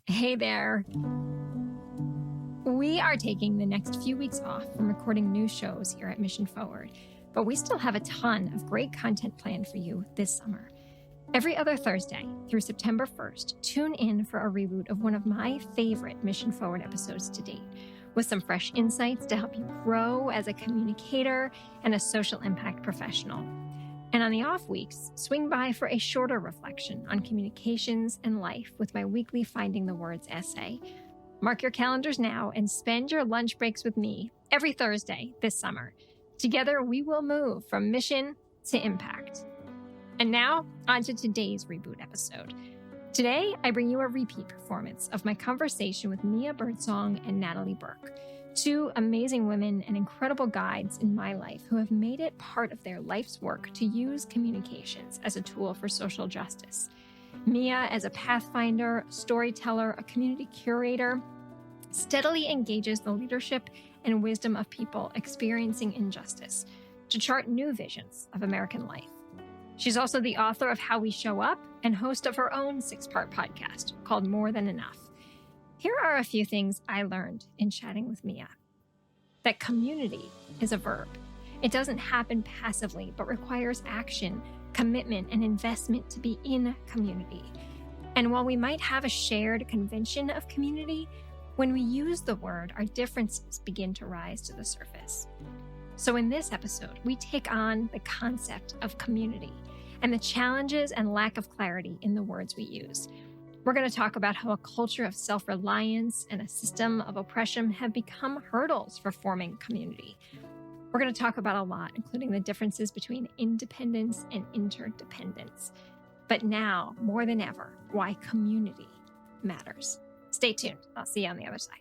Hey there. We are taking the next few weeks off from recording new shows here at Mission Forward, but we still have a ton of great content planned for you this summer. Every other Thursday through September 1st, tune in for a reboot of one of my favorite Mission Forward episodes to date, with some fresh insights to help you grow as a communicator and a social impact professional. And on the off weeks, swing by for a shorter reflection on communications and life with my weekly Finding the Words essay. Mark your calendars now and spend your lunch breaks with me every Thursday this summer. Together, we will move from mission to impact. And now, on to today's reboot episode. Today, I bring you a repeat performance of my conversation with Mia Birdsong and Natalie Burke, two amazing women and incredible guides in my life who have made it part of their life's work to use communications as a tool for social justice. Mia, as a pathfinder, storyteller, a community curator, steadily engages the leadership and wisdom of people experiencing injustice to chart new visions of American life. She's also the author of How We Show Up and host of her own 6-part podcast called More Than Enough. Here are a few things I learned in chatting with Mia. That community is a verb. It doesn't happen passively, but requires action, commitment, and investment to be in community. And while we might have a shared convention of community, when we use the word, our differences begin to rise to the surface. So in this episode, we take on the concept of community and the challenges and lack of clarity in the words we use. We're going to talk about how a culture of self-reliance and a system of oppression have become hurdles for forming community. We're going to talk about a lot, including the differences between independence and interdependence. But now, more than ever, why community matters. Stay tuned. I'll see you on the other side.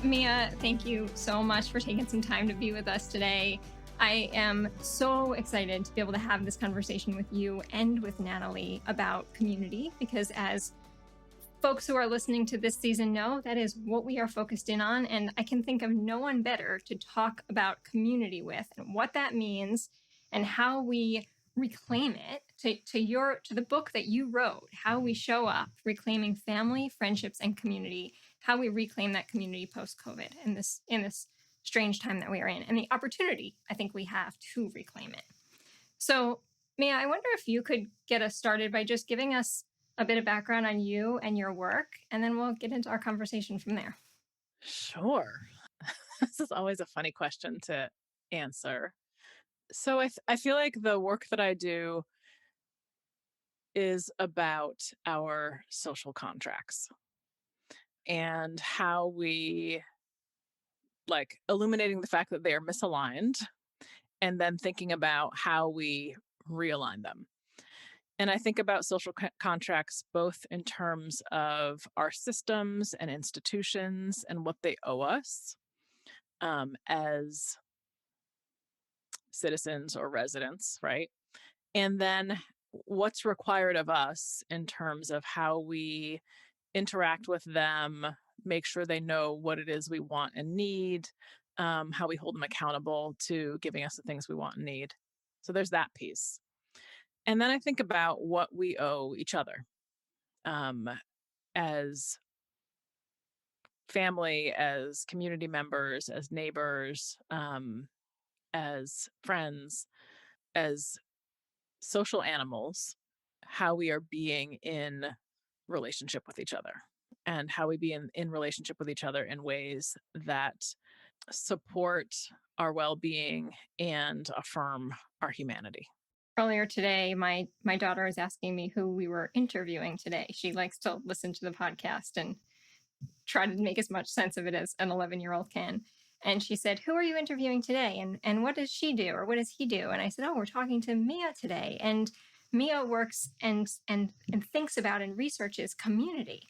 Mia, thank you so much for taking some time to be with us today. I am so excited to be able to have this conversation with you and with Natalie about community, because as folks who are listening to this season know, that is what we are focused in on. And I can think of no one better to talk about community with and what that means and how we reclaim it to the book that you wrote, How We Show Up, Reclaiming Family, Friendships, and Community, how we reclaim that community post-COVID in this strange time that we are in, and the opportunity I think we have to reclaim it. So, Mia, I wonder if you could get us started by just giving us a bit of background on you and your work, and then we'll get into our conversation from there. Sure. This is always a funny question to answer. So I feel like the work that I do is about our social contracts and how we illuminating the fact that they are misaligned and then thinking about how we realign them. And I think about social contracts both in terms of our systems and institutions and what they owe us as citizens or residents, right? And then what's required of us in terms of how we interact with them, make sure they know what it is we want and need, how we hold them accountable to giving us the things we want and need. So there's that piece. And then I think about what we owe each other as family, as community members, as neighbors, as friends, as social animals, how we are being in relationship with each other and how we be in relationship with each other in ways that support our well-being and affirm our humanity. Earlier today, my daughter is asking me who we were interviewing today. She likes to listen to the podcast and try to make as much sense of it as an 11-year-old can. And she said, who are you interviewing today? And what does she do? Or what does he do? And I said, oh, we're talking to Mia today. And Mia works and thinks about and researches community.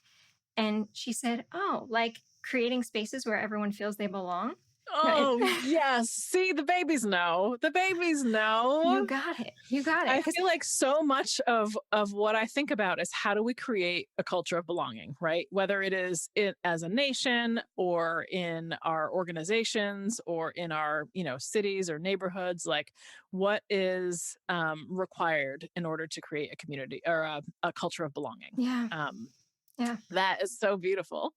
And she said, oh, like creating spaces where everyone feels they belong. Right. Oh, yes. See, the babies know. The babies You know. got it. You got it. I 'Cause feel like so much of what I think about is how do we create a culture of belonging, right? Whether it is as a nation or in our organizations or in our, cities or neighborhoods, like what is required in order to create a community or a culture of belonging. yeah. Um, Yeah. that is so beautiful.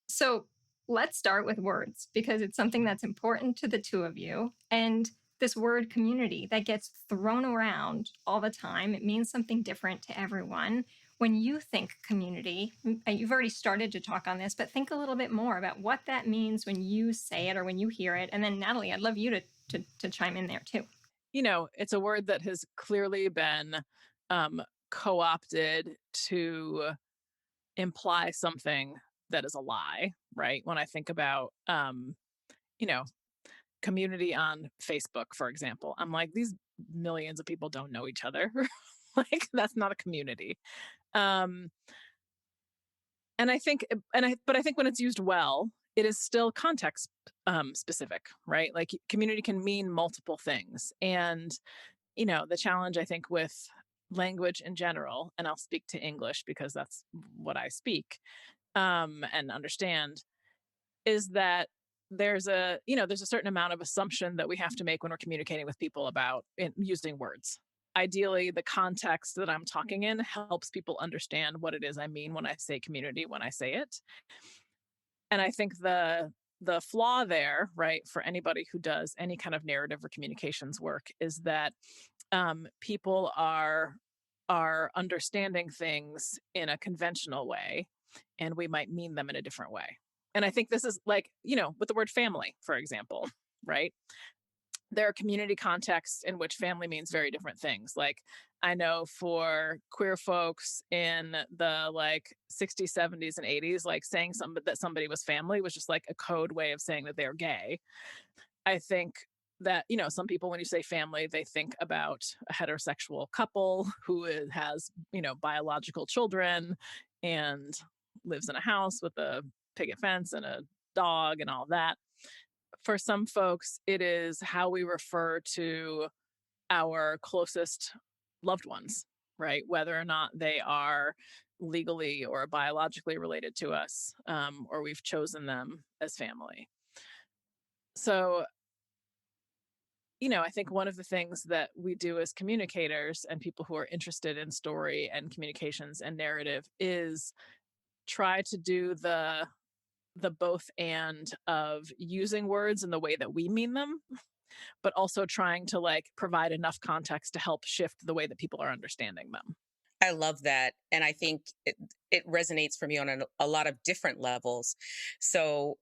So let's start with words because it's something that's important to the two of you. And this word community that gets thrown around all the time, it means something different to everyone. When you think community, you've already started to talk on this, but think a little bit more about what that means when you say it or when you hear it. And then, Natalie, I'd love you to chime in there too. It's a word that has clearly been um, co opted to imply something that is a lie, right? When I think about, you know, community on Facebook, for example, I'm like, these millions of people don't know each other. Like, that's not a community. Um, and I think, but I think when it's used well, it is still context specific, right? Like, community can mean multiple things. And the challenge I think with language in general, and I'll speak to English because that's what I speak and understand, is that there's a certain amount of assumption that we have to make when we're communicating with people about using words. Ideally, the context that I'm talking in helps people understand what it is I mean when I say community when I say it. And I think the flaw there, right, for anybody who does any kind of narrative or communications work is that people are understanding things in a conventional way, and we might mean them in a different way. And I think this is like, with the word family, for example, right? There are community contexts in which family means very different things. Like, I know for queer folks in the like 60s, 70s, and 80s, like saying that somebody was family was just like a code way of saying that they're gay. I think that, some people, when you say family, they think about a heterosexual couple who has, biological children and lives in a house with a picket fence and a dog and all that. For some folks, it is how we refer to our closest loved ones, right? Whether or not they are legally or biologically related to us, or we've chosen them as family. So I think one of the things that we do as communicators and people who are interested in story and communications and narrative is try to do the both and of using words in the way that we mean them, but also trying to like provide enough context to help shift the way that people are understanding them. I love that. And I think it resonates for me on a lot of different levels. So,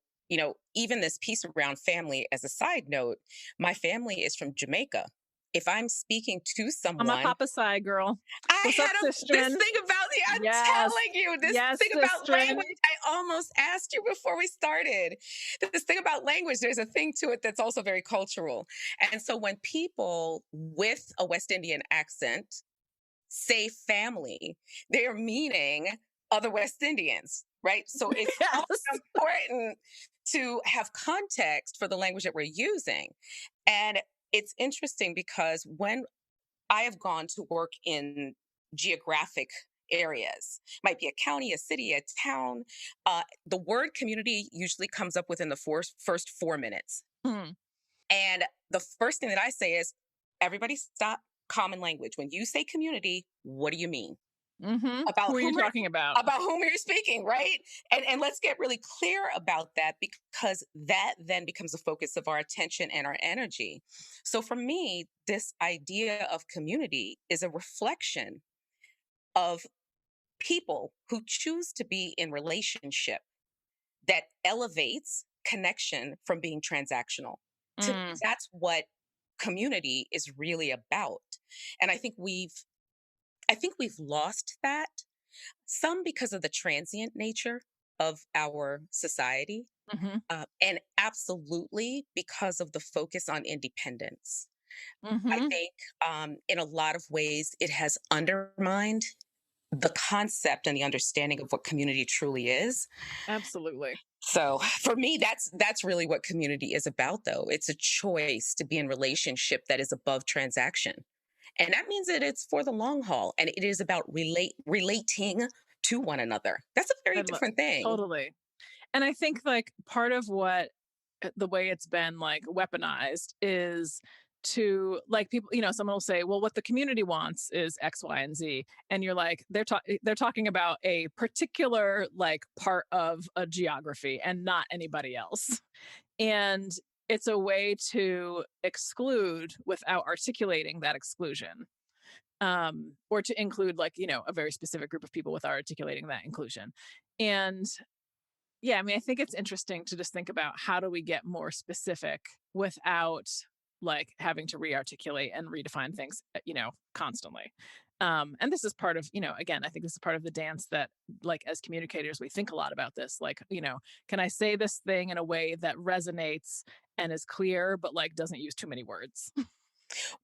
even this piece around family, as a side note, my family is from Jamaica. If I'm speaking to I'm a someone, Papa Side girl. I What's up, had this sistren? thing about the, I'm Yes. telling you, this Yes, thing about sistren. language. I almost asked you before we started. This thing about language, there's a thing to it that's also very cultural. And so when people with a West Indian accent say family, they're meaning other West Indians, right? So it's also Yes. important to have context for the language that we're using. And it's interesting because when I have gone to work in geographic areas, might be a county, a city, a town, the word community usually comes up within the first 4 minutes. Hmm. And the first thing that I say is, everybody stop. Common language. When you say community, what do you mean? Mm-hmm. About Who are you whom talking about? about whom you're speaking, right? And let's get really clear about that, because that then becomes the focus of our attention and our energy. So for me, this idea of community is a reflection of people who choose to be in relationship that elevates connection from being transactional. To me, Mm. that's what community is really about. And I think we've lost that, some because of the transient nature of our society, Mm-hmm. and absolutely because of the focus on independence. I Mm-hmm. think in a lot of ways it has undermined the concept and the understanding of what community truly is. Absolutely. So for me, that's really what community is about, though. It's a choice to be in relationship that is above transaction. And that means that it's for the long haul and it is about relating to one another. That's a very I love different thing. totally. And I think like part of what the way it's been like weaponized is to like people, someone will say, well, what the community wants is X, Y, and Z. And you're like, they're talking about a particular like part of a geography and not anybody else. And it's a way to exclude without articulating that exclusion. Or to include like, a very specific group of people without articulating that inclusion. And yeah, I mean, I think it's interesting to just think about how do we get more specific without like having to re-articulate and redefine things, constantly. And this is part of, again, I think this is part of the dance that like as communicators, we think a lot about this, like, can I say this thing in a way that resonates and is clear, but like doesn't use too many words?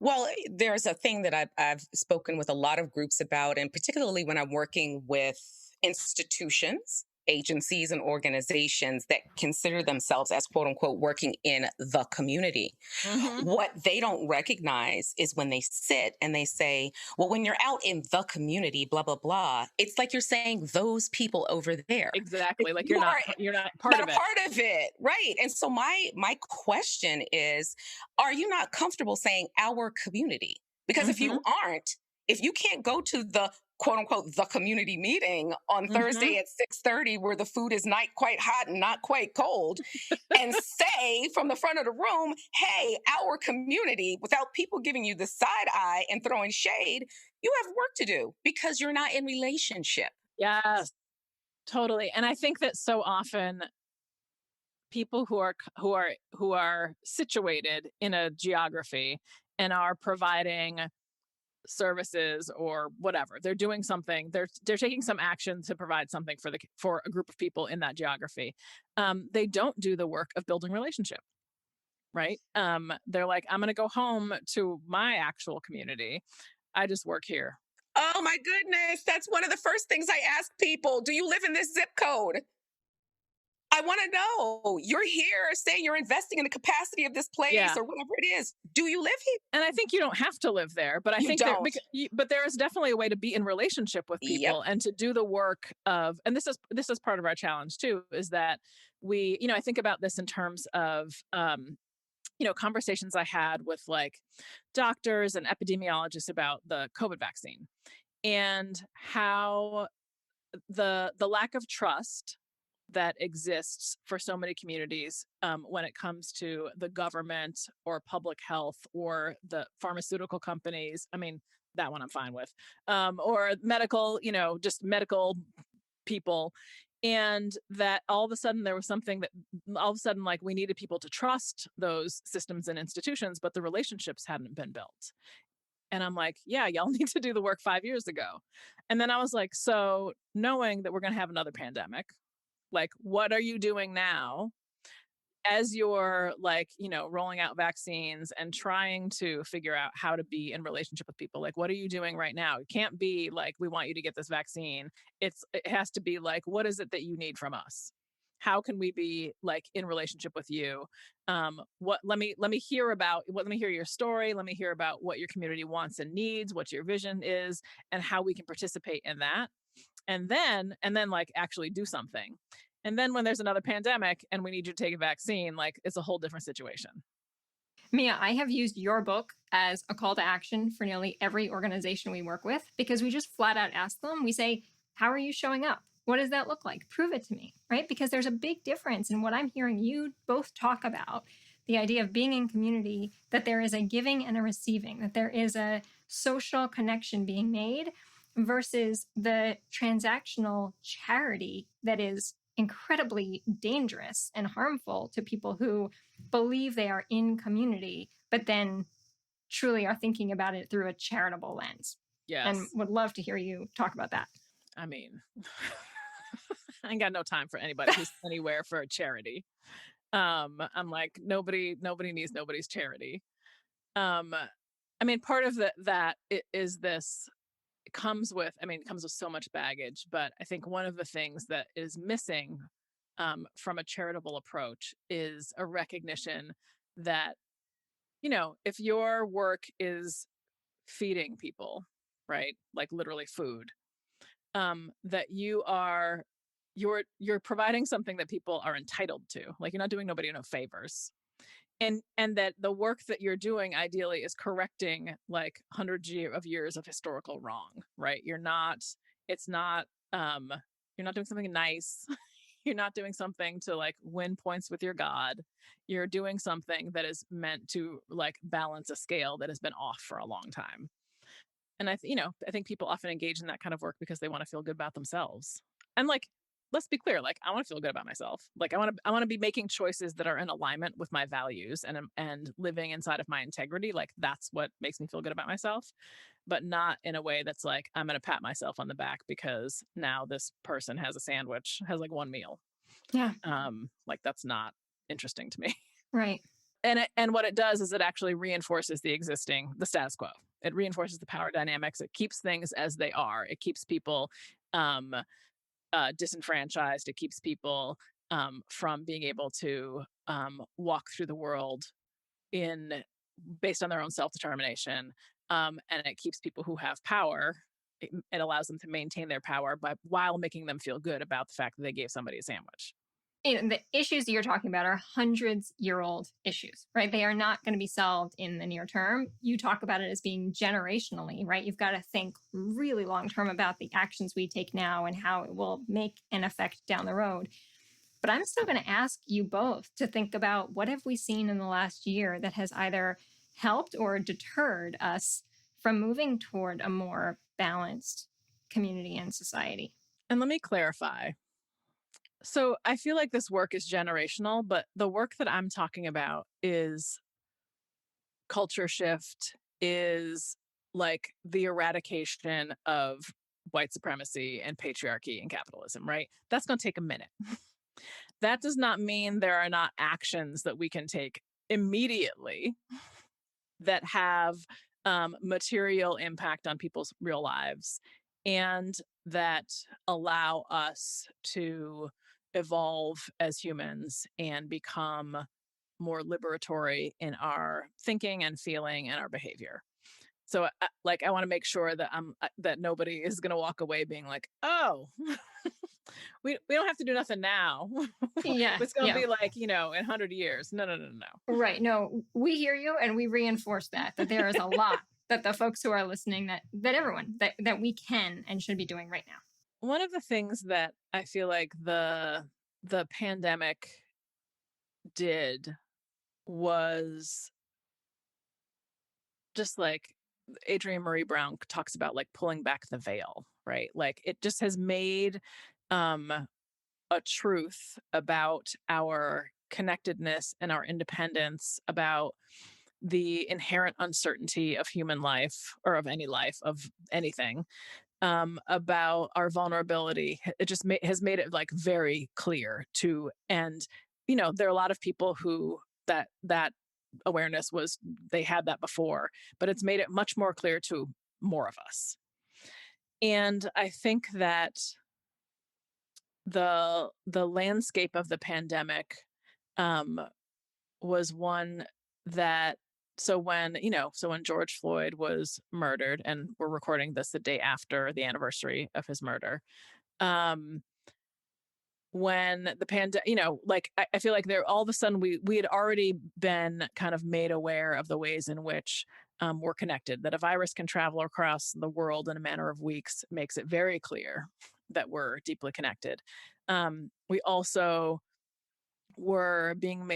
Well, there's a thing that I've spoken with a lot of groups about, and particularly when I'm working with institutions, agencies, and organizations that consider themselves as quote unquote working in the community. Mm-hmm. What they don't recognize is when they sit and they say, well, when you're out in the community, blah, blah, blah, it's like you're saying those people over there. Exactly. Like You are you're not part not of a it. part of it. Right. And so my question is, are you not comfortable saying our community? Because if Mm-hmm. you aren't, if you can't go to the quote unquote the community meeting on Mm-hmm. Thursday at 6:30 where the food is not quite hot and not quite cold and say from the front of the room, hey, our community, without people giving you the side eye and throwing shade, you have work to do because you're not in relationship. Yes, totally. And I think that so often people who are situated in a geography and are providing services or whatever, they're doing something, they're taking some action to provide something for a group of people in that geography. They don't do the work of building relationship, right? They're like, I'm going to go home to my actual community. I just work here. Oh my goodness. That's one of the first things I ask people. Do you live in this zip code? I want to know. You're here saying you're investing in the capacity of this place Yeah. or whatever it is. Do you live here? And I think you don't have to live there, but I You think there, don't. but there is definitely a way to be in relationship with Yep. people and to do the work of, and this is part of our challenge too, is that we, I think about this in terms of, conversations I had with like doctors and epidemiologists about the COVID vaccine and how the lack of trust that exists for so many communities when it comes to the government or public health or the pharmaceutical companies. I mean, that one I'm fine with, or medical, just medical people. And that all of a sudden there was something that all of a sudden, like we needed people to trust those systems and institutions, but the relationships hadn't been built. And I'm like, yeah, y'all need to do the work 5 years ago. And then I was like, so knowing that we're going to have another pandemic, like, what are you doing now as you're like, rolling out vaccines and trying to figure out how to be in relationship with people? Like, what are you doing right now? It can't be like, we want you to get this vaccine. It has to be like, what is it that you need from us? How can we be like in relationship with you? Let me hear let me hear your story. Let me hear about what your community wants and needs, what your vision is, and how we can participate in that. And then like actually do something. And then when there's another pandemic and we need you to take a vaccine, like it's a whole different situation. Mia, I have used your book as a call to action for nearly every organization we work with because we just flat out ask them, we say, how are you showing up? What does that look like? Prove it to me, right? Because there's a big difference in what I'm hearing you both talk about, the idea of being in community, that there is a giving and a receiving, that there is a social connection being made versus the transactional charity that is incredibly dangerous and harmful to people who believe they are in community, but then truly are thinking about it through a charitable lens. Yes. And would love to hear you talk about that. I mean, I ain't got no time for anybody who's anywhere for a charity. I'm like, nobody needs nobody's charity. I mean, part of that is this comes with so much baggage, but I think one of the things that is missing from a charitable approach is a recognition that, if your work is feeding people, right, like literally food, that you're providing something that people are entitled to. Like, you're not doing nobody no favors. And that the work that you're doing ideally is correcting like hundreds of years of historical wrong, right? It's not you're not doing something nice. You're not doing something to like win points with your god. You're doing something that is meant to like balance a scale that has been off for a long time. And I think people often engage in that kind of work because they want to feel good about themselves. And like, let's be clear, like I want to feel good about myself. Like I want to be making choices that are in alignment with my values and living inside of my integrity. Like that's what makes me feel good about myself, but not in a way that's like I'm going to pat myself on the back because now this person has like one meal. Yeah. Like that's not interesting to me. Right. And what it does is it actually reinforces the status quo. It reinforces the power dynamics. It keeps things as they are. It keeps people disenfranchised. It keeps people from being able to walk through the world based on their own self-determination. And it keeps people who have power. It allows them to maintain their power while making them feel good about the fact that they gave somebody a sandwich. The issues that you're talking about are hundreds-year-old issues, right? They are not going to be solved in the near term. You talk about it as being generationally, right? You've got to think really long-term about the actions we take now and how it will make an effect down the road. But I'm still going to ask you both to think about what have we seen in the last year that has either helped or deterred us from moving toward a more balanced community and society. And let me clarify. So I feel like this work is generational, but the work that I'm talking about is culture shift, is like the eradication of white supremacy and patriarchy and capitalism, right? That's going to take a minute. That does not mean there are not actions that we can take immediately that have material impact on people's real lives and that allow us to evolve as humans and become more liberatory in our thinking and feeling and our behavior. So I want to make sure that that nobody is going to walk away being like, oh, we don't have to do nothing now. Yeah. It's going to be like, in 100 years. No. Right. No, we hear you and we reinforce that there is a lot that the folks who are listening, that everyone, that we can and should be doing right now. One of the things that I feel like the pandemic did was just like Adrienne Marie Brown talks about, like pulling back the veil, right? Like it just has made a truth about our connectedness and our independence, about the inherent uncertainty of human life or of any life, of anything, about our vulnerability. It just has made it like very clear to, and there are a lot of people who that awareness they had that before, but it's made it much more clear to more of us. And I think that the landscape of the pandemic was one that when George Floyd was murdered, and we're recording this the day after the anniversary of his murder, when the pandemic, I feel like all of a sudden we had already been kind of made aware of the ways in which we're connected, that a virus can travel across the world in a matter of weeks makes it very clear that we're deeply connected. We also were being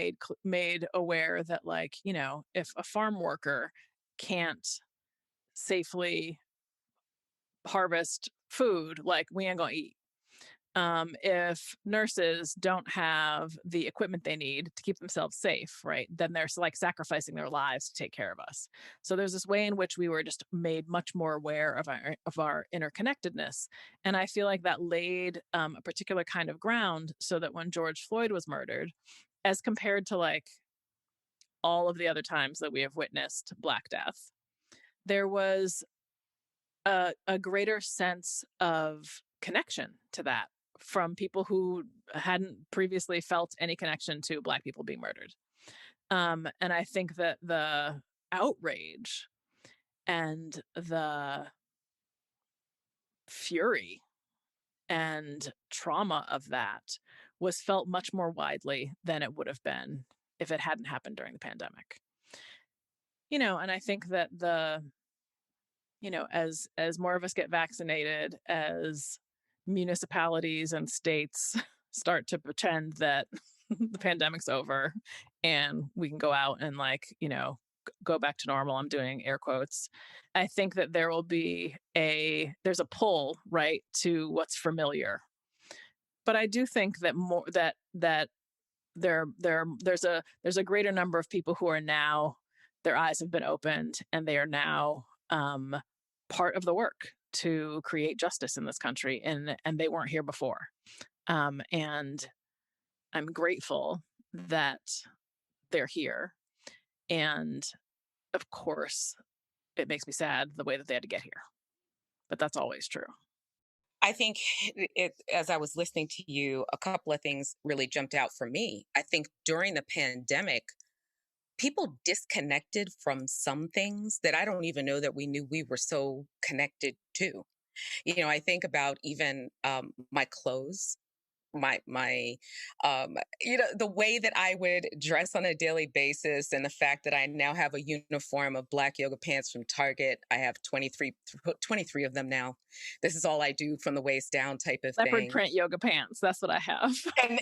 made aware that, if a farm worker can't safely harvest food, we ain't gonna eat. If nurses don't have the equipment they need to keep themselves safe, right, then they're sacrificing their lives to take care of us. So there's this way in which we were just made much more aware of our interconnectedness. And I feel like that laid a particular kind of ground so that when George Floyd was murdered, as compared to all of the other times that we have witnessed Black Death, there was a greater sense of connection to that from people who hadn't previously felt any connection to Black people being murdered. And I think that the outrage and the fury and trauma of that was felt much more widely than it would have been if it hadn't happened during the pandemic. And I think that as more of us get vaccinated, as municipalities and states start to pretend that the pandemic's over and we can go out and go back to normal, I'm doing air quotes. I think that there will be there's a pull, right, to what's familiar. But I do think that more that there's a greater number of people who are now, their eyes have been opened and they are now part of the work to create justice in this country, and they weren't here before. And I'm grateful that they're here. And of course, it makes me sad the way that they had to get here. But that's always true. I think as I was listening to you, a couple of things really jumped out for me. I think during the pandemic, people disconnected from some things that I don't even know that we knew we were so connected to. I think about even my clothes, my the way that I would dress on a daily basis, and the fact that I now have a uniform of black yoga pants from Target. I have 23 of them now. This is all I do from the waist down type of Leopard thing. print yoga pants, that's what I have.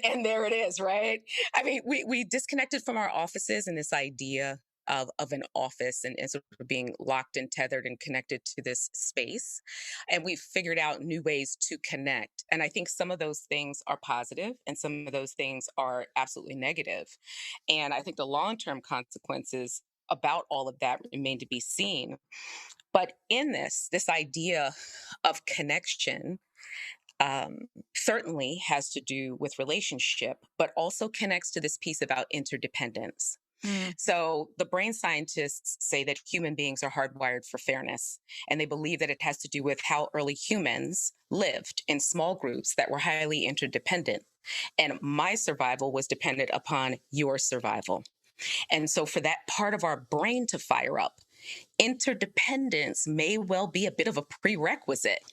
And there it is, right? I mean, we disconnected from our offices and this idea of an office, and sort of being locked and tethered and connected to this space. And we've figured out new ways to connect. And I think some of those things are positive and some of those things are absolutely negative. And I think the long-term consequences about all of that remain to be seen. But in this idea of connection, certainly has to do with relationship, but also connects to this piece about interdependence. So the brain scientists say that human beings are hardwired for fairness, and they believe that it has to do with how early humans lived in small groups that were highly interdependent. And my survival was dependent upon your survival. And so for that part of our brain to fire up, interdependence may well be a bit of a prerequisite.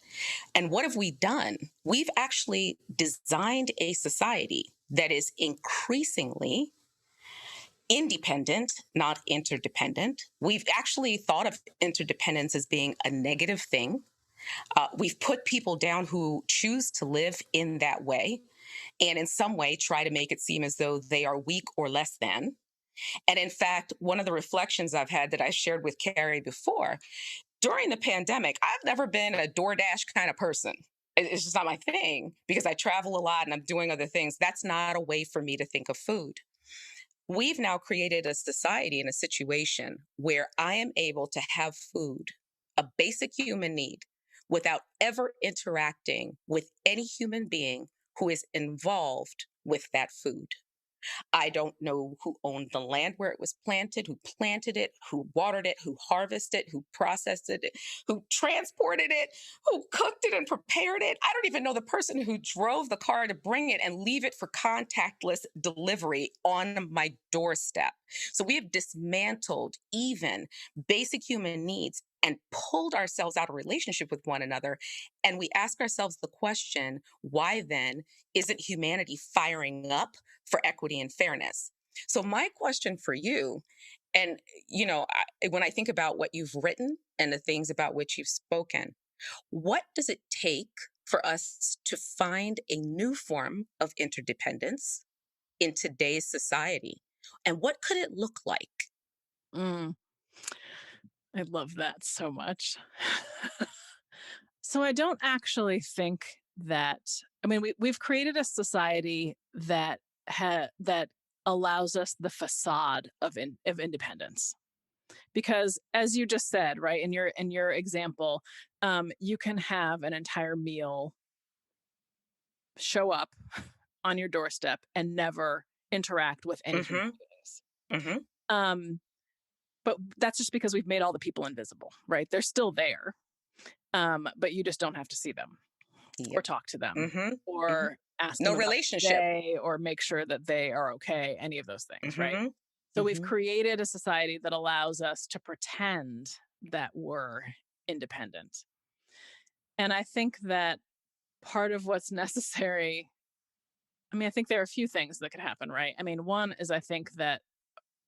And what have we done? We've actually designed a society that is increasingly independent, not interdependent. We've actually thought of interdependence as being a negative thing. We've put people down who choose to live in that way, and in some way try to make it seem as though they are weak or less than. And in fact, one of the reflections I've had that I shared with Carrie before, during the pandemic, I've never been a DoorDash kind of person. It's just not my thing because I travel a lot and I'm doing other things. That's not a way for me to think of food. We've now created a society and a situation where I am able to have food, a basic human need, without ever interacting with any human being who is involved with that food. I don't know who owned the land where it was planted, who planted it, who watered it, who harvested it, who processed it, who transported it, who cooked it and prepared it. I don't even know the person who drove the car to bring it and leave it for contactless delivery on my doorstep. So we have dismantled even basic human needs and pulled ourselves out of relationship with one another. And we ask ourselves the question, why then isn't humanity firing up for equity and fairness? So my question for you, and when I think about what you've written and the things about which you've spoken, what does it take for us to find a new form of interdependence in today's society? And what could it look like? Mm, I love that so much. So I don't actually think that, I mean, we've created a society that that allows us the facade of independence. Because as you just said, right, in your example, you can have an entire meal show up on your doorstep and never interact with any human beings. Mm-hmm. But that's just because we've made all the people invisible, right? They're still there. but you just don't have to see them or Yep. talk to them Mm-hmm. Mm-hmm. or ask No them about the relationship. day or make sure that they are okay, any of those things, right? Mm-hmm. So we've Mm-hmm. created a society that allows us to pretend that we're independent. And I think that part of what's necessary, I mean, I think there are a few things that could happen, right? I mean, one is I think that,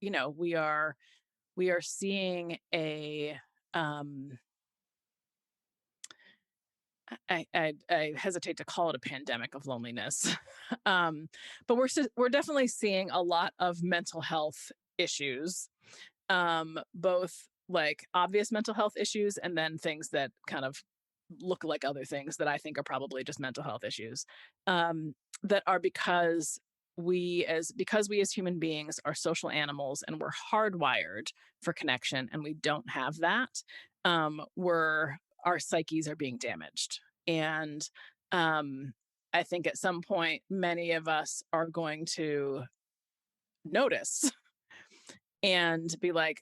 we are seeing a um I hesitate to call it a pandemic of loneliness, but we're definitely seeing a lot of mental health issues, both like obvious mental health issues and then things that kind of look like other things that I think are probably just mental health issues, um, that are because we as human beings are social animals and we're hardwired for connection and we don't have that. We're Our psyches are being damaged, and um, I think at some point many of us are going to notice and be like,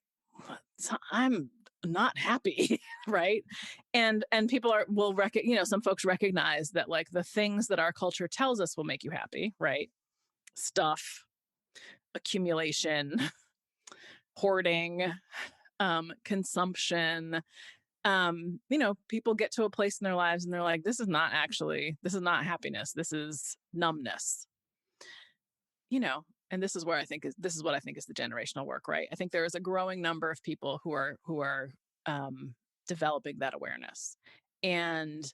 I'm not happy, right? And people some folks recognize that like the things that our culture tells us will make you happy, right? Stuff, accumulation, hoarding, consumption. People get to a place in their lives and they're like, this is not happiness. This is numbness. And this is what I think is the generational work, right? I think there is a growing number of people who are um, developing that awareness, and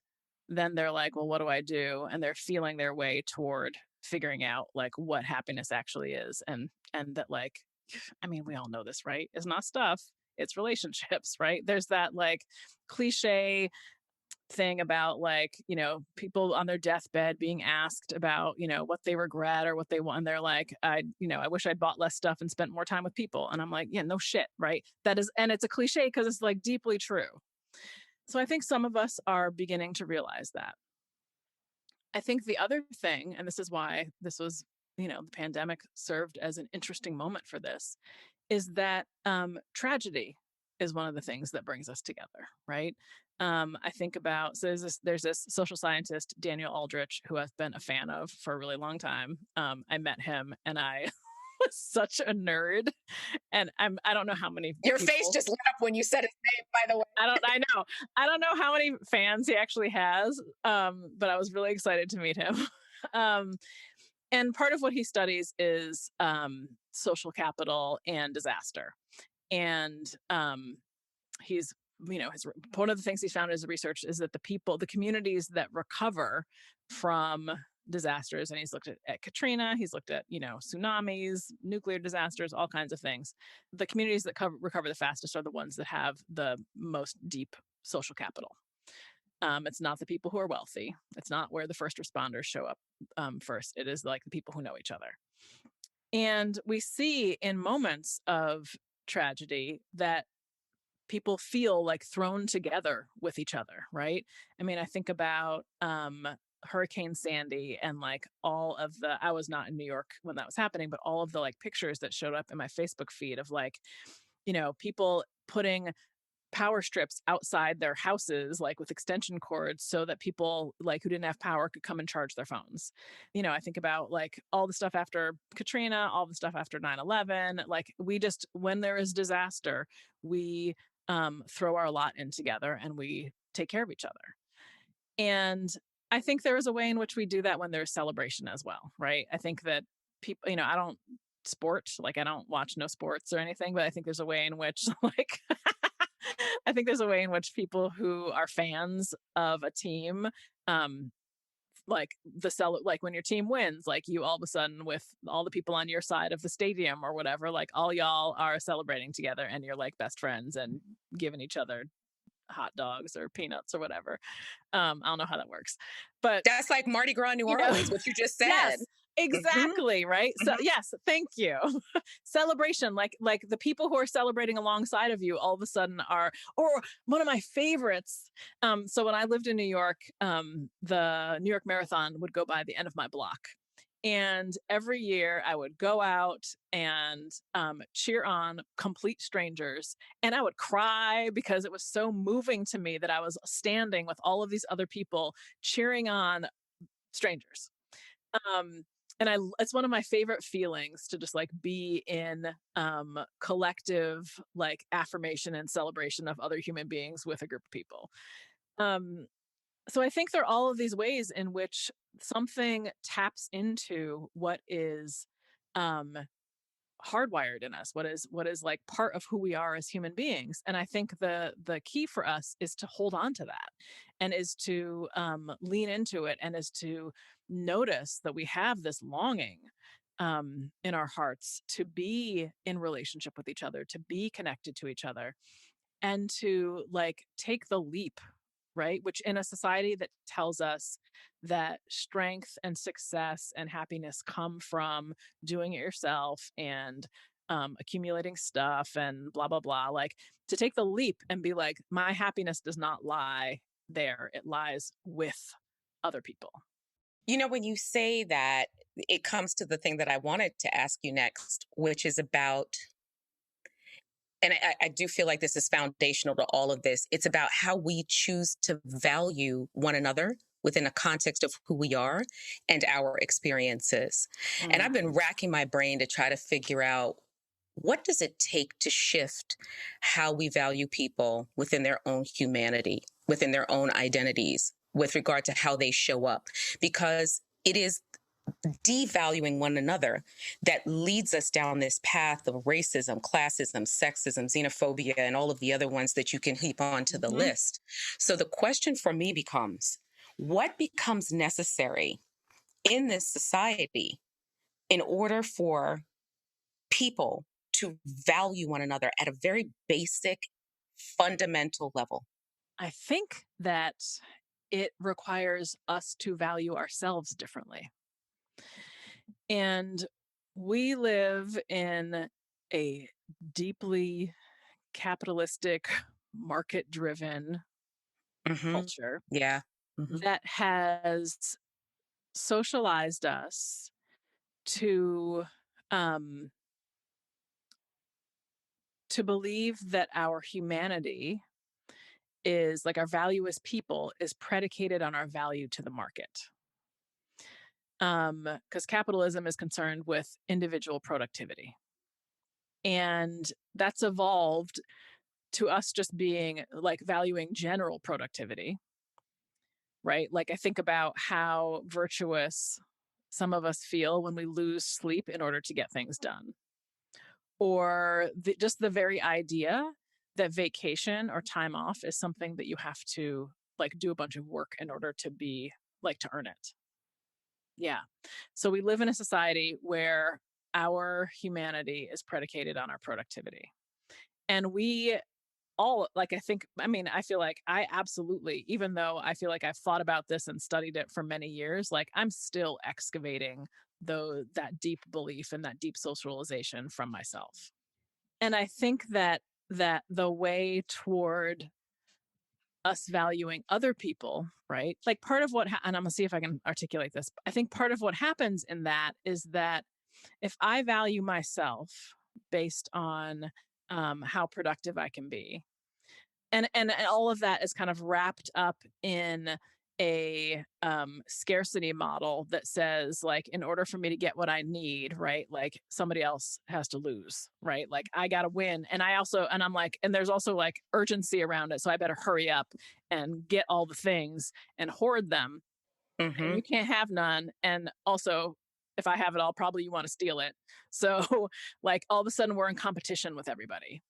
then they're like, well, what do I do? And they're feeling their way toward figuring out like what happiness actually is, and that like, I mean, we all know this, right? It's not stuff, it's relationships, right? There's that like cliche thing about like, people on their deathbed being asked about, what they regret or what they want. And they're like, I wish I'd bought less stuff and spent more time with people. And I'm like, yeah, no shit. Right. And it's a cliche because it's like deeply true. So I think some of us are beginning to realize that. I think the other thing, and this is why this was, the pandemic served as an interesting moment for this, is that tragedy is one of the things that brings us together, right? I think about there's this social scientist Daniel Aldrich who I've been a fan of for a really long time. I met him and I was such a nerd, and I don't know how many Your people, face just lit up when you said his name, by the way. I don't know how many fans he actually has, but I was really excited to meet him. um, and part of what he studies is social capital and disaster. And he's, one of the things he's found in his research is that the communities that recover from disasters, and he's looked at Katrina, he's looked at, tsunamis, nuclear disasters, all kinds of things. The communities that recover the fastest are the ones that have the most deep social capital. It's not the people who are wealthy. It's not where the first responders show up first. It is like the people who know each other. And we see in moments of tragedy that people feel like thrown together with each other, right? I mean, I think about Hurricane Sandy and like I was not in New York when that was happening, but all of the like pictures that showed up in my Facebook feed of like, people putting power strips outside their houses, like with extension cords, so that people like who didn't have power could come and charge their phones. I think about like all the stuff after Katrina, all the stuff after 9/11. Like when there is disaster, we throw our lot in together and we take care of each other. And I think there is a way in which we do that when there's celebration as well, right? I think that people, I don't like I don't watch no sports or anything, but I think there's a way in which like I think there's a way in which people who are fans of a team, um, like like when your team wins, like you all of a sudden with all the people on your side of the stadium or whatever, like all y'all are celebrating together and you're like best friends and giving each other hot dogs or peanuts or whatever. I don't know how that works, but That's like Mardi Gras, New Orleans, what you just said. yes, exactly. Right. So Mm-hmm. yes, thank you. Celebration, like the people who are celebrating alongside of you all of a sudden or one of my favorites. So when I lived in New York, the New York Marathon would go by the end of my block. And every year I would go out and cheer on complete strangers. And I would cry because it was so moving to me that I was standing with all of these other people cheering on strangers. Um, it's one of my favorite feelings to just like be in collective like affirmation and celebration of other human beings with a group of people. Um, so I think there are all of these ways in which something taps into what is um, hardwired in us, what is like part of who we are as human beings. And I think the key for us is to hold on to that, and is to lean into it, and is to notice that we have this longing in our hearts to be in relationship with each other, to be connected to each other, and to like take the leap, right? Which in a society that tells us that strength and success and happiness come from doing it yourself and accumulating stuff and blah, blah, blah, like to take the leap and be like, my happiness does not lie there, it lies with other people. When you say that, it comes to the thing that I wanted to ask you next, which is about, and I do feel like this is foundational to all of this. It's about how we choose to value one another within a context of who we are and our experiences. And I've been racking my brain to try to figure out, what does it take to shift how we value people within their own humanity, within their own identities, with regard to how they show up? Because it is devaluing one another that leads us down this path of racism, classism, sexism, xenophobia, and all of the other ones that you can heap onto the list. So the question for me becomes, what becomes necessary in this society in order for people to value one another at a very basic, fundamental level? I think that it requires us to value ourselves differently. And we live in a deeply capitalistic, market driven culture Yeah. that has socialized us to um, to believe that our humanity is like our value as people is predicated on our value to the market. Because capitalism is concerned with individual productivity. And that's evolved to us just being like valuing general productivity, right? Like I think about how virtuous some of us feel when we lose sleep in order to get things done, or just the very idea that vacation or time off is something that you have to like do a bunch of work in order to be like to earn it. Yeah. So we live in a society where our humanity is predicated on our productivity. And we all like, I feel like I absolutely, even though I feel like I've thought about this and studied it for many years, like I'm still excavating that deep belief and that deep socialization from myself. And I think that the way toward us valuing other people, right? Like part of and I'm gonna see if I can articulate this. I think part of what happens in that is that if I value myself based on how productive I can be, and all of that is kind of wrapped up in a scarcity model that says like in order for me to get what I need, right, like somebody else has to lose, right, like I gotta win. And I'm like, and there's also like urgency around it, so I better hurry up and get all the things and hoard them, and you can't have none. And also if I have it all, probably you want to steal it. So like all of a sudden we're in competition with everybody.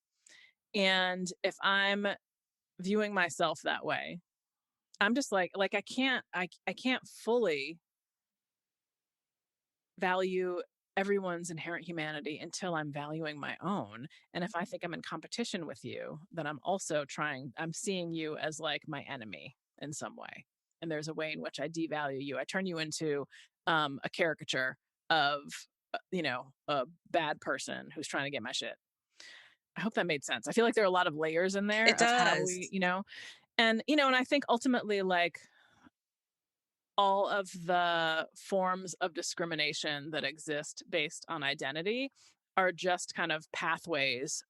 And if I'm viewing myself that way, I'm just like I can't fully value everyone's inherent humanity until I'm valuing my own. And if I think I'm in competition with you, then I'm seeing you as like my enemy in some way. And there's a way in which I devalue you. I turn you into a caricature of a bad person who's trying to get my shit. I hope that made sense. I feel like there are a lot of layers in there It of how does. we, and I think ultimately, like, all of the forms of discrimination that exist based on identity are just kind of pathways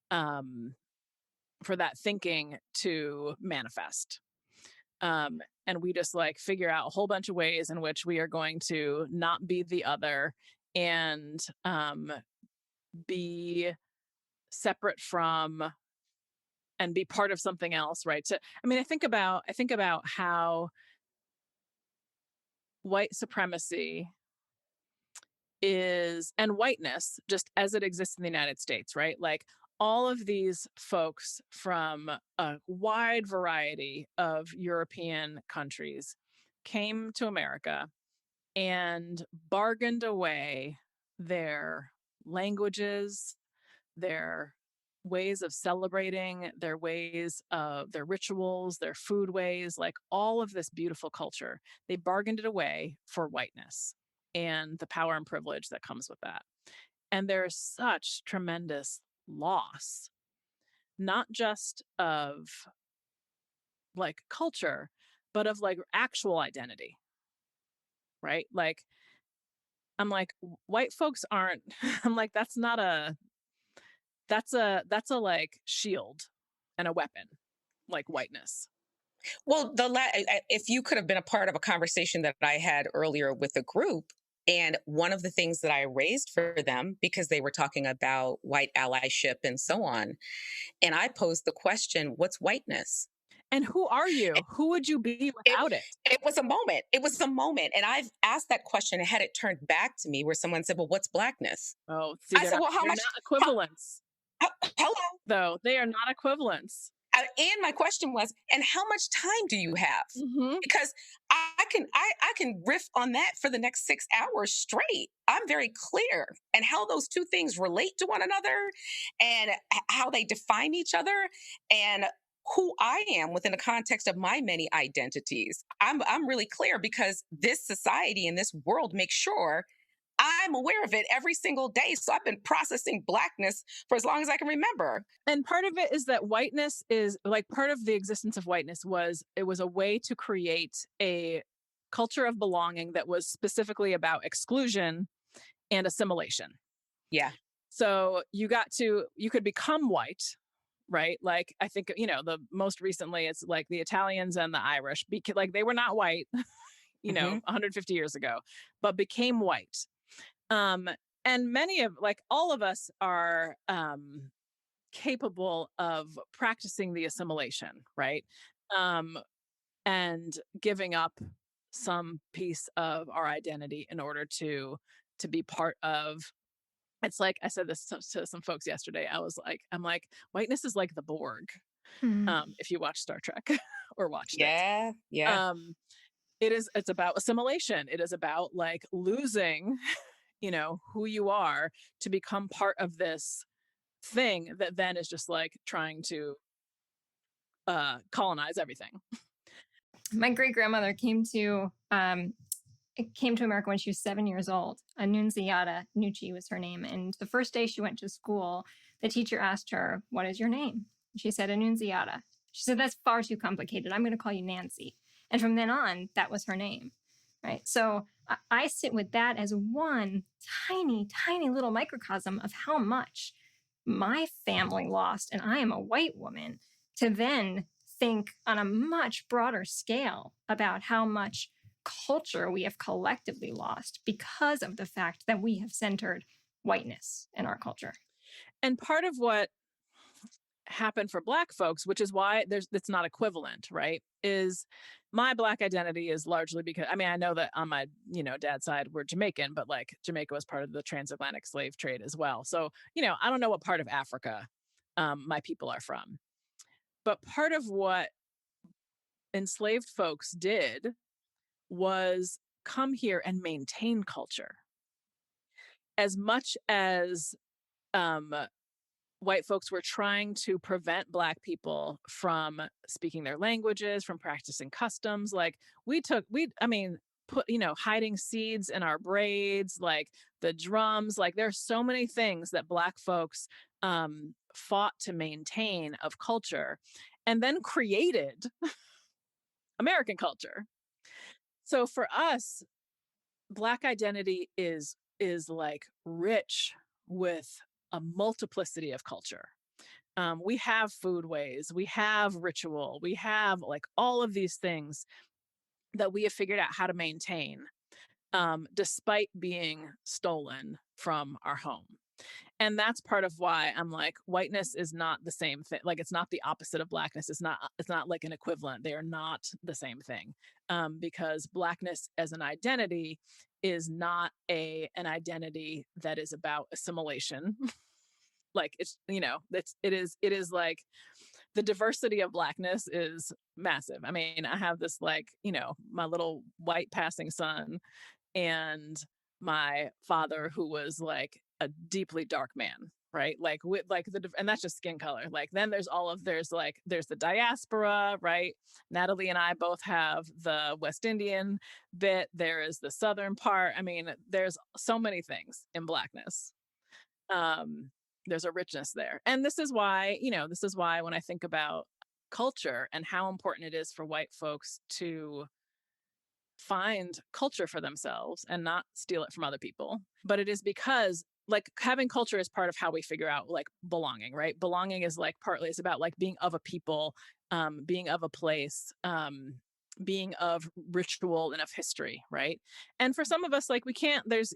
um, for that thinking to manifest. And we just like figure out a whole bunch of ways in which we are going to not be the other and be separate from and be part of something else, right? So I mean, I think about how white supremacy is and whiteness just as it exists in the United States, right? Like all of these folks from a wide variety of European countries came to America and bargained away their languages, their ways of celebrating, their ways of their rituals, their food ways, like all of this beautiful culture. They bargained it away for whiteness and the power and privilege that comes with that. And there's such tremendous loss, not just of like culture, but of like actual identity, right? Like, I'm like, white folks aren't, I'm like, that's a like shield and a weapon, like whiteness. Well, if you could have been a part of a conversation that I had earlier with a group, and one of the things that I raised for them, because they were talking about white allyship and so on, and I posed the question, what's whiteness? And who are you? And Who would you be It, without it? it was a moment. It was a moment. And I've asked that question and had it turned back to me where someone said, well, what's blackness? Oh, see, I said, well, they're not equivalents, how, hello? though. They are not equivalents. And my question was, and how much time do you have? Mm-hmm. Because I can riff on that for the next 6 hours straight. I'm very clear, and how those two things relate to one another, and how they define each other, and who I am within the context of my many identities. I'm really clear, because this society and this world makes sure I'm aware of it every single day. So I've been processing blackness for as long as I can remember. And part of it is that whiteness is like part of the existence of whiteness was it was a way to create a culture of belonging that was specifically about exclusion and assimilation. Yeah. So you could become white, right? Like I think, the most recently it's like the Italians and the Irish, because like they were not white, Hmm. 150 years ago, but became white. And many of like all of us are capable of practicing the assimilation, right? Um, and giving up some piece of our identity in order to be part of. It's like I said this to some folks yesterday. I'm like, whiteness is like the Borg. Hmm. If you watch Star Trek or watched it, Yeah. Yeah. um, it's about assimilation. It is about like losing, who you are to become part of this thing that then is just like trying to colonize everything. My great grandmother came to America when she was 7 years old. Annunziata Nucci was her name. And the first day she went to school, the teacher asked her, "What is your name?" She said, "Annunziata." She said, "That's far too complicated. I'm going to call you Nancy." And from then on, that was her name. Right. So I sit with that as one tiny, tiny little microcosm of how much my family lost. And I am a white woman, to then think on a much broader scale about how much culture we have collectively lost because of the fact that we have centered whiteness in our culture. And part of what happened for Black folks, which is why it's not equivalent, right? Is my Black identity is largely because I know that on my dad's side we're Jamaican, but like Jamaica was part of the transatlantic slave trade as well. So I don't know what part of Africa my people are from, but part of what enslaved folks did was come here and maintain culture as much as white folks were trying to prevent Black people from speaking their languages, from practicing customs. Like put hiding seeds in our braids, like the drums. Like there's so many things that Black folks fought to maintain of culture, and then created American culture. So for us, Black identity is like rich with a multiplicity of culture. We have foodways, we have ritual, we have like all of these things that we have figured out how to maintain, despite being stolen from our home. And that's part of why I'm like, whiteness is not the same thing. Like, it's not the opposite of Blackness. It's not like an equivalent. They are not the same thing. Because Blackness as an identity is not an identity that is about assimilation. Like, it's, it is like the diversity of Blackness is massive. I mean, I have this, like, my little white passing son and my father, who was like a deeply dark man, right? Like, with like and that's just skin color. Like, then there's the diaspora, right? Natalie and I both have the West Indian bit. There is the Southern part. I mean, there's so many things in Blackness. There's a richness there. And this is why when I think about culture and how important it is for white folks to find culture for themselves and not steal it from other people. But it is because, like, having culture is part of how we figure out, like, belonging, right? Belonging is like partly it's about like being of a people, being of a place, being of ritual and of history, right? And for some of us, like, we can't, there's,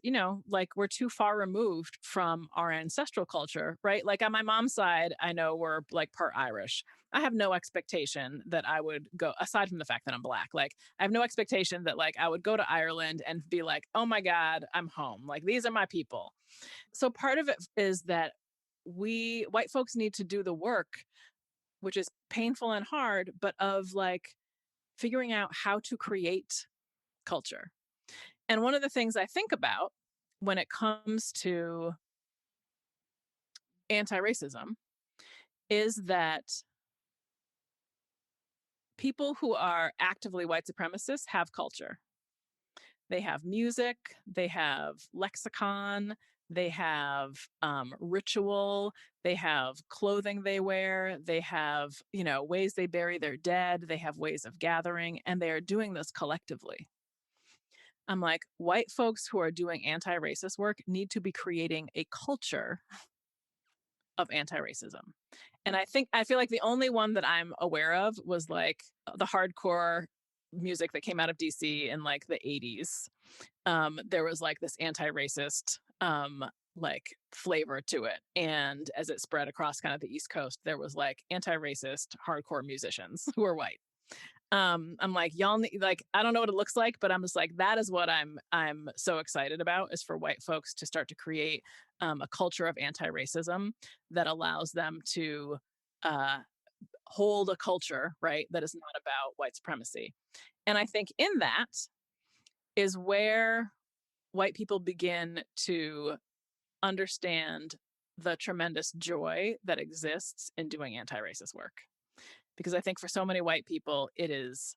like, we're too far removed from our ancestral culture, right? Like, on my mom's side, I know we're like part Irish. I have no expectation that I would go, aside from the fact that I'm Black, like, I have no expectation that, like, I would go to Ireland and be like, oh my God, I'm home. Like, these are my people. So part of it is that we white folks need to do the work, which is painful and hard, but of like figuring out how to create culture. And one of the things I think about when it comes to anti-racism is that people who are actively white supremacists have culture. They have music, they have lexicon, they have ritual, they have clothing they wear, they have, ways they bury their dead, they have ways of gathering, and they are doing this collectively. I'm like, white folks who are doing anti-racist work need to be creating a culture of anti-racism. And I feel like the only one that I'm aware of was like the hardcore music that came out of DC in like the 80s. There was like this anti-racist like flavor to it. And as it spread across kind of the East Coast, there was like anti-racist hardcore musicians who were white. I'm like, y'all need, like, I don't know what it looks like, but I'm just like, that is what I'm so excited about, is for white folks to start to create a culture of anti-racism that allows them to hold a culture, right, that is not about white supremacy. And I think in that is where white people begin to understand the tremendous joy that exists in doing anti-racist work. Because I think for so many white people, it is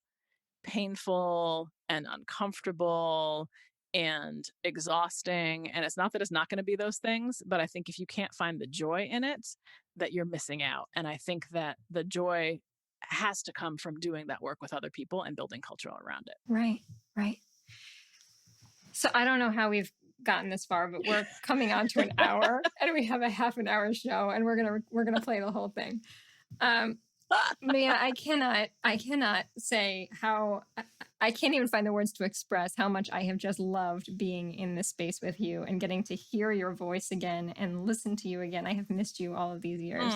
painful and uncomfortable and exhausting. And it's not that it's not going to be those things, but I think if you can't find the joy in it, that you're missing out. And I think that the joy has to come from doing that work with other people and building culture around it. Right, right. So I don't know how we've gotten this far, but we're coming on to an hour and we have a half an hour show and we're going to play the whole thing. Mia, I cannot say how, I can't even find the words to express how much I have just loved being in this space with you and getting to hear your voice again and listen to you again. I have missed you all of these years.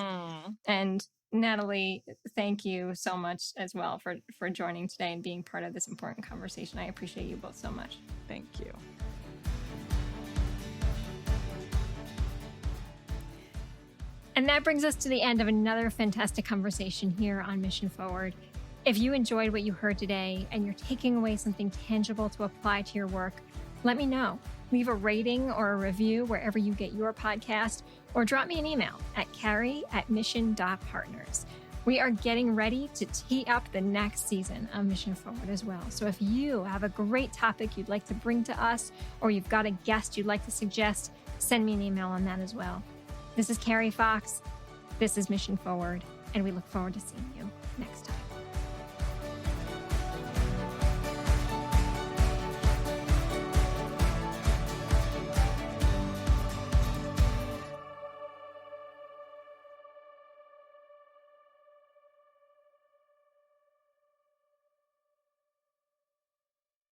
And Natalie, thank you so much as well for joining today and being part of this important conversation. I appreciate you both so much. Thank you. And that brings us to the end of another fantastic conversation here on Mission Forward. If you enjoyed what you heard today and you're taking away something tangible to apply to your work, let me know. Leave a rating or a review wherever you get your podcast, or drop me an email at carrie@mission.partners. We are getting ready to tee up the next season of Mission Forward as well. So if you have a great topic you'd like to bring to us, or you've got a guest you'd like to suggest, send me an email on that as well. This is Carrie Fox. This is Mission Forward, and we look forward to seeing you next time.